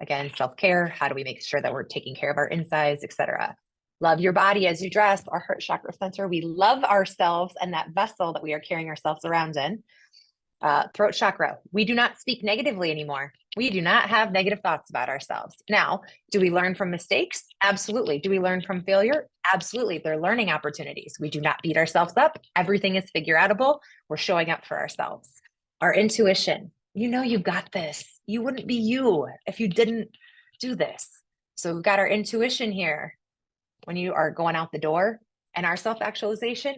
Again, self-care, how do we make sure that we're taking care of our insides, etc. Love your body as you dress, our heart chakra center. We love ourselves and that vessel that we are carrying ourselves around in. Throat chakra, we do not speak negatively anymore. We do not have negative thoughts about ourselves. Now, do we learn from mistakes? Absolutely. Do we learn from failure? Absolutely. They're learning opportunities. We do not beat ourselves up. Everything is figure outable. We're showing up for ourselves. Our intuition, you know, you got this. You wouldn't be you if you didn't do this. So we've got our intuition here. When you are going out the door, and our self-actualization,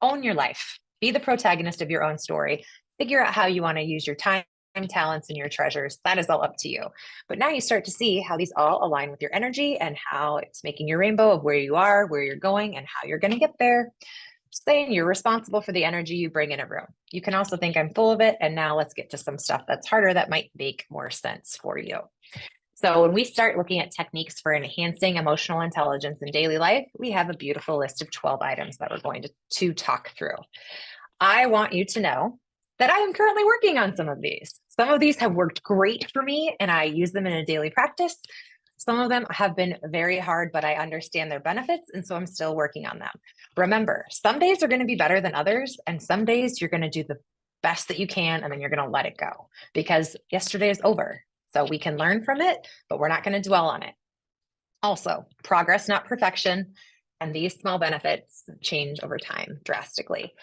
own your life. Be the protagonist of your own story. Figure out how you want to use your time, talents, and your treasures. That is all up to you. But now you start to see how these all align with your energy and how it's making your rainbow of where you are, where you're going, and how you're going to get there. Saying you're responsible for the energy you bring in a room. You can also think I'm full of it. And now let's get to some stuff that's harder that might make more sense for you. So when we start looking at techniques for enhancing emotional intelligence in daily life, we have a beautiful list of 12 items that we're going to talk through. I want you to know that I am currently working on some of these. Some of these have worked great for me and I use them in a daily practice. Some of them have been very hard, but I understand their benefits. And so I'm still working on them. Remember, some days are going to be better than others. And some days you're going to do the best that you can, and then you're going to let it go because yesterday is over. So we can learn from it, but we're not going to dwell on it. Also, progress, not perfection. And these small benefits change over time drastically.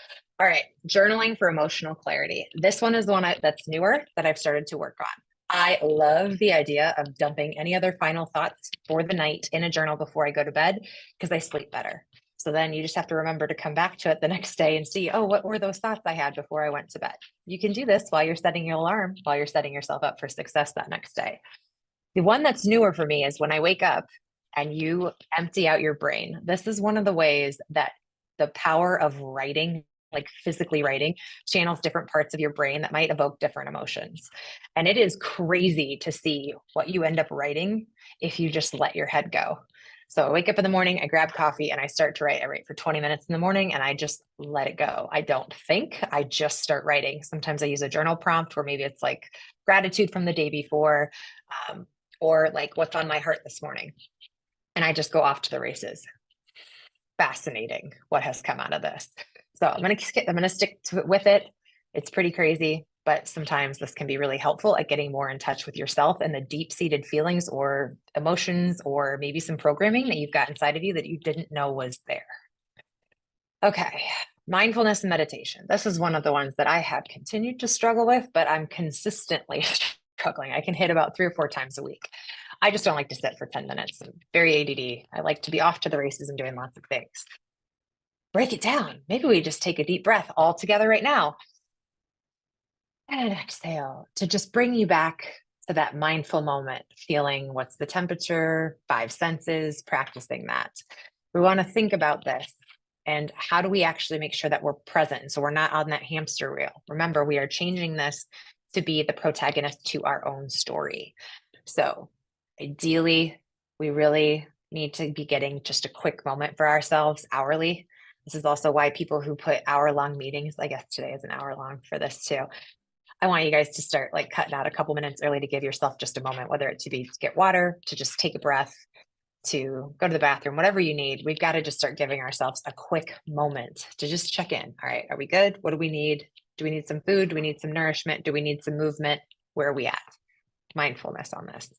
All right, journaling for emotional clarity. This one is the one that's newer that I've started to work on. I love the idea of dumping any other final thoughts for the night in a journal before I go to bed because I sleep better. So then you just have to remember to come back to it the next day and see, oh, what were those thoughts I had before I went to bed? You can do this while you're setting your alarm, while you're setting yourself up for success that next day. The one that's newer for me is when I wake up and you empty out your brain. This is one of the ways that the power of writing, like physically writing, channels different parts of your brain that might evoke different emotions. And it is crazy to see what you end up writing if you just let your head go. So I wake up in the morning, I grab coffee and I start to write. I write for 20 minutes in the morning and I just let it go. I don't think, I just start writing. Sometimes I use a journal prompt where maybe it's like gratitude from the day before, or like what's on my heart this morning. And I just go off to the races. Fascinating what has come out of this. So I'm going to stick with it. It's pretty crazy, but sometimes this can be really helpful at getting more in touch with yourself and the deep-seated feelings or emotions, or maybe some programming that you've got inside of you that you didn't know was there. Okay. Mindfulness and meditation. This is one of the ones that I have continued to struggle with, but I'm consistently struggling. I can hit about 3 or 4 times a week. I just don't like to sit for 10 minutes. I'm very ADD. I like to be off to the races and doing lots of things. Break it down. Maybe we just take a deep breath all together right now. And exhale to just bring you back to that mindful moment, feeling what's the temperature, 5 senses, practicing that. We want to think about this and how do we actually make sure that we're present so we're not on that hamster wheel. Remember, we are changing this to be the protagonist to our own story. So ideally, we really need to be getting just a quick moment for ourselves hourly. This is also why people who put hour-long meetings, I guess today is an hour long for this too. I want you guys to start like cutting out a couple minutes early to give yourself just a moment, whether it to be to get water, to just take a breath, to go to the bathroom, whatever you need. We've got to just start giving ourselves a quick moment to just check in. All right, are we good? What do we need? Do we need some food? Do we need some nourishment? Do we need some movement? Where are we at? Mindfulness on this.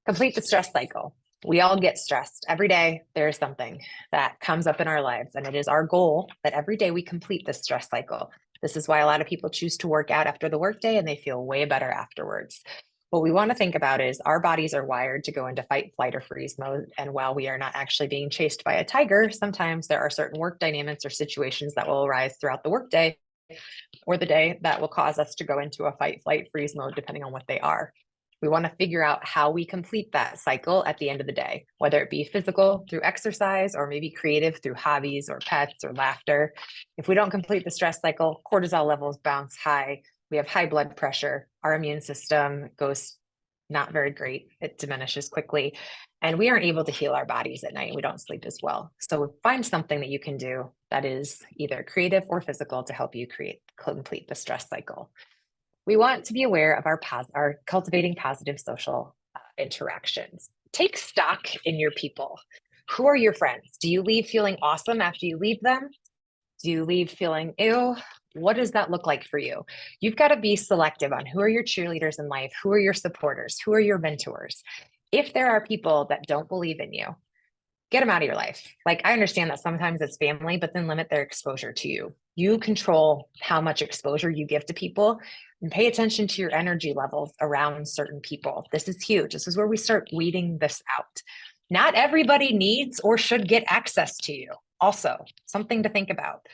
Complete the stress cycle. We all get stressed. Every day there's something that comes up in our lives, and it is our goal that every day we complete this stress cycle. This is why a lot of people choose to work out after the workday and they feel way better afterwards. What we want to think about is our bodies are wired to go into fight, flight, or freeze mode. And while we are not actually being chased by a tiger, sometimes there are certain work dynamics or situations that will arise throughout the workday or the day that will cause us to go into a fight, flight, freeze mode, depending on what they are. We want to figure out how we complete that cycle at the end of the day, whether it be physical through exercise or maybe creative through hobbies or pets or laughter. If we don't complete the stress cycle, cortisol levels bounce high. We have high blood pressure. Our immune system goes not very great. It diminishes quickly. And we aren't able to heal our bodies at night. We don't sleep as well. So find something that you can do that is either creative or physical to help you complete the stress cycle. We want to be aware of our cultivating positive social interactions. Take stock in your people. Who are your friends? Do you leave feeling awesome after you leave them? Do you leave feeling ew? What does that look like for you? You've got to be selective on who are your cheerleaders in life, who are your supporters, who are your mentors. If there are people that don't believe in you, get them out of your life. Like, I understand that sometimes it's family, but then limit their exposure to you. You control how much exposure you give to people, and pay attention to your energy levels around certain people. This is huge. This is where we start weeding this out. Not everybody needs or should get access to you. Also, something to think about.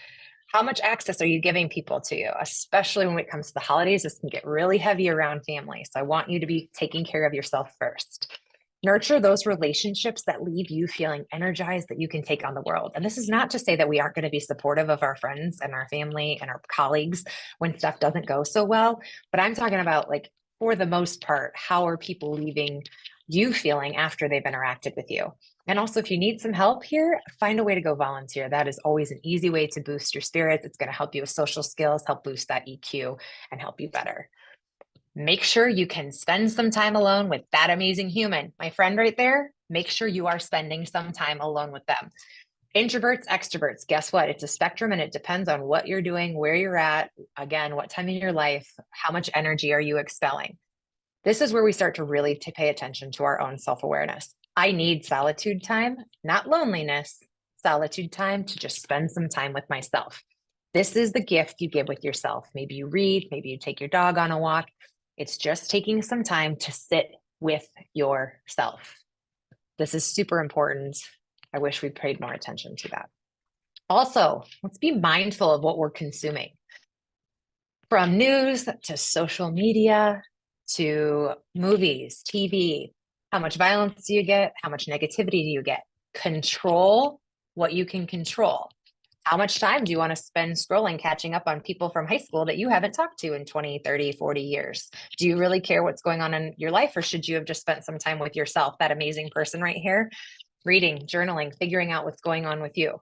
How much access are you giving people to you, especially when it comes to the holidays? This can get really heavy around family. So I want you to be taking care of yourself first. Nurture those relationships that leave you feeling energized that you can take on the world. And this is not to say that we aren't going to be supportive of our friends and our family and our colleagues when stuff doesn't go so well. But I'm talking about, like, for the most part, how are people leaving you feeling after they've interacted with you? And also, if you need some help here, find a way to go volunteer. That is always an easy way to boost your spirits. It's going to help you with social skills, help boost that EQ, and help you better. Make sure you can spend some time alone with that amazing human. My friend right there, make sure you are spending some time alone with them. Introverts, extroverts, guess what? It's a spectrum and it depends on what you're doing, where you're at, again, what time in your life, how much energy are you expelling? This is where we start to really pay attention to our own self-awareness. I need solitude time, not loneliness, solitude time to just spend some time with myself. This is the gift you give with yourself. Maybe you read, maybe you take your dog on a walk. It's just taking some time to sit with yourself. This is super important. I wish we paid more attention to that. Also, let's be mindful of what we're consuming. From news to social media to movies, TV, How much violence do you get? How much negativity do you get? Control what you can control. How much time do you want to spend scrolling, catching up on people from high school that you haven't talked to in 20, 30, 40 years? Do you really care what's going on in your life, or should you have just spent some time with yourself, that amazing person right here, reading, journaling, figuring out what's going on with you?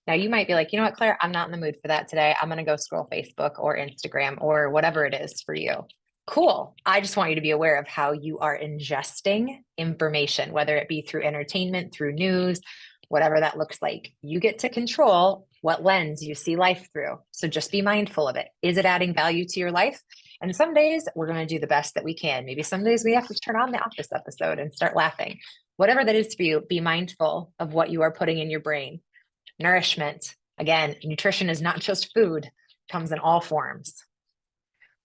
Now you might be like, you know what, Claire, I'm not in the mood for that today. I'm going to go scroll Facebook or Instagram or whatever it is for you. Cool. I just want you to be aware of how you are ingesting information, whether it be through entertainment, through news, whatever that looks like. You get to control what lens you see life through. So just be mindful of it. Is it adding value to your life? And some days we're going to do the best that we can. Maybe some days we have to turn on the Office episode and start laughing. Whatever that is for you, be mindful of what you are putting in your brain. Nourishment. Again, nutrition is not just food. It comes in all forms.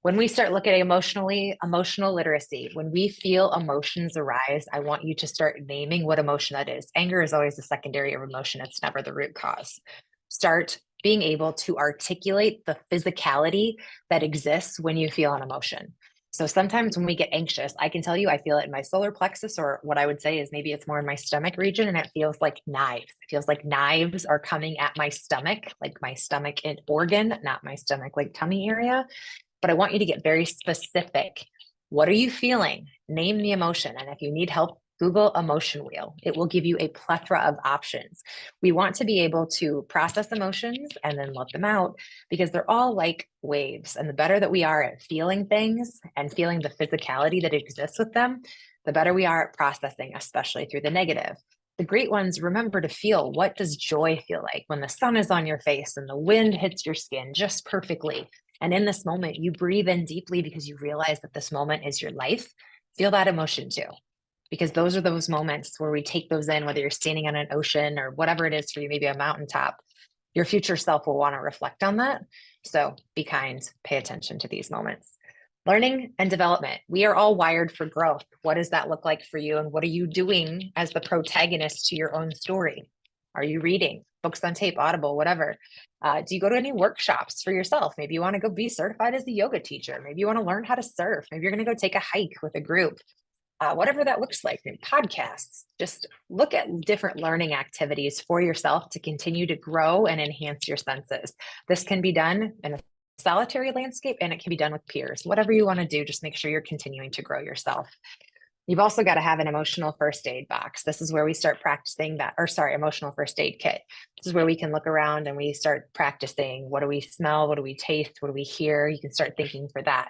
When we start looking at emotional literacy, when we feel emotions arise, I want you to start naming what emotion that is. Anger is always the secondary of emotion. It's never the root cause. Start being able to articulate the physicality that exists when you feel an emotion. So sometimes when we get anxious, I can tell you, I feel it in my solar plexus, or what I would say is maybe it's more in my stomach region, and it feels like knives. It feels like knives are coming at my stomach, like my stomach organ, not my stomach, like tummy area. But I want you to get very specific. What are you feeling? Name the emotion. And if you need help, Google emotion wheel. It will give you a plethora of options. We want to be able to process emotions and then let them out, because they're all like waves. And the better that we are at feeling things and feeling the physicality that exists with them, the better we are at processing, especially through the negative. The great ones, remember to feel, what does joy feel like when the sun is on your face and the wind hits your skin just perfectly? And in this moment, you breathe in deeply because you realize that this moment is your life. Feel that emotion too, because those are those moments where we take those in, whether you're standing on an ocean or whatever it is for you, maybe a mountaintop. Your future self will want to reflect on that. So be kind, pay attention to these moments. Learning and development. We are all wired for growth. What does that look like for you? And what are you doing as the protagonist to your own story? Are you reading books on tape, Audible, whatever? Do you go to any workshops for yourself? Maybe you want to go be certified as a yoga teacher. Maybe you want to learn how to surf. Maybe you're going to go take a hike with a group. Whatever that looks like, podcasts. Just look at different learning activities for yourself to continue to grow and enhance your senses. This can be done in a solitary landscape, and it can be done with peers. Whatever you want to do, just make sure you're continuing to grow yourself. You've also got to have an emotional first aid box. This is where we start practicing that, emotional first aid kit. This is where we can look around and we start practicing. What do we smell? What do we taste? What do we hear? You can start thinking for that.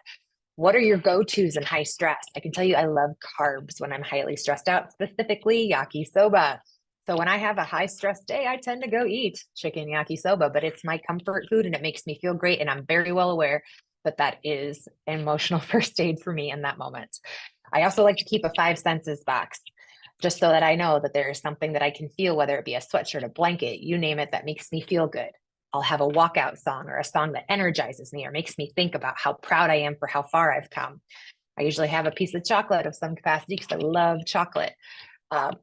What are your go-tos in high stress? I can tell you, I love carbs when I'm highly stressed out, specifically yakisoba. So when I have a high stress day, I tend to go eat chicken yakisoba, but it's my comfort food and it makes me feel great. And I'm very well aware that that is emotional first aid for me in that moment. I also like to keep a 5 senses box, just so that I know that there is something that I can feel, whether it be a sweatshirt, a blanket, you name it, that makes me feel good. I'll have a walkout song or a song that energizes me or makes me think about how proud I am for how far I've come. I usually have a piece of chocolate of some capacity because I love chocolate.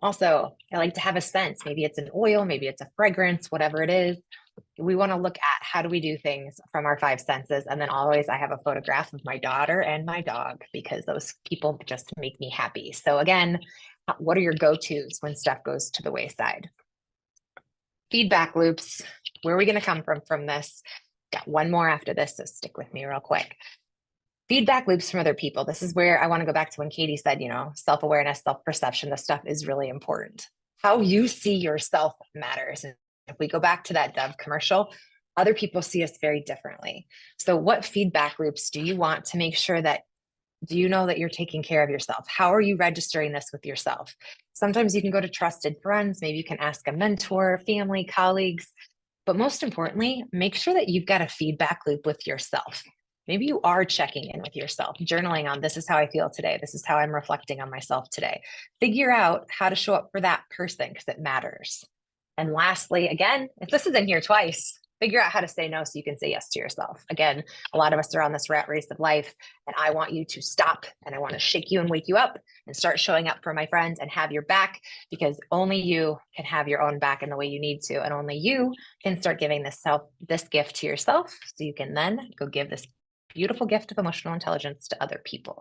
Also, I like to have a scent. Maybe it's an oil, maybe it's a fragrance, whatever it is. We want to look at how do we do things from our 5 senses. And then always I have a photograph of my daughter and my dog, because those people just make me happy. So again, what are your go-tos when stuff goes to the wayside? Feedback loops. Where are we going to come from this? Got one more after this, so stick with me real quick. Feedback loops from other people. This is where I want to go back to when Katie said, self-awareness, self-perception, this stuff is really important. How you see yourself matters. And if we go back to that Dove commercial, other people see us very differently. So what feedback loops do you want to make sure that, do you know that you're taking care of yourself? How are you registering this with yourself? Sometimes you can go to trusted friends. Maybe you can ask a mentor, family, colleagues. But most importantly, make sure that you've got a feedback loop with yourself. Maybe you are checking in with yourself, journaling on, this is how I feel today. This is how I'm reflecting on myself today. Figure out how to show up for that person, because it matters. And lastly, again, if this is in here twice, figure out how to say no so you can say yes to yourself. Again, a lot of us are on this rat race of life, and I want you to stop, and I want to shake you and wake you up and start showing up for my friends and have your back, because only you can have your own back in the way you need to. And only you can start giving this gift to yourself, so you can then go give this beautiful gift of emotional intelligence to other people.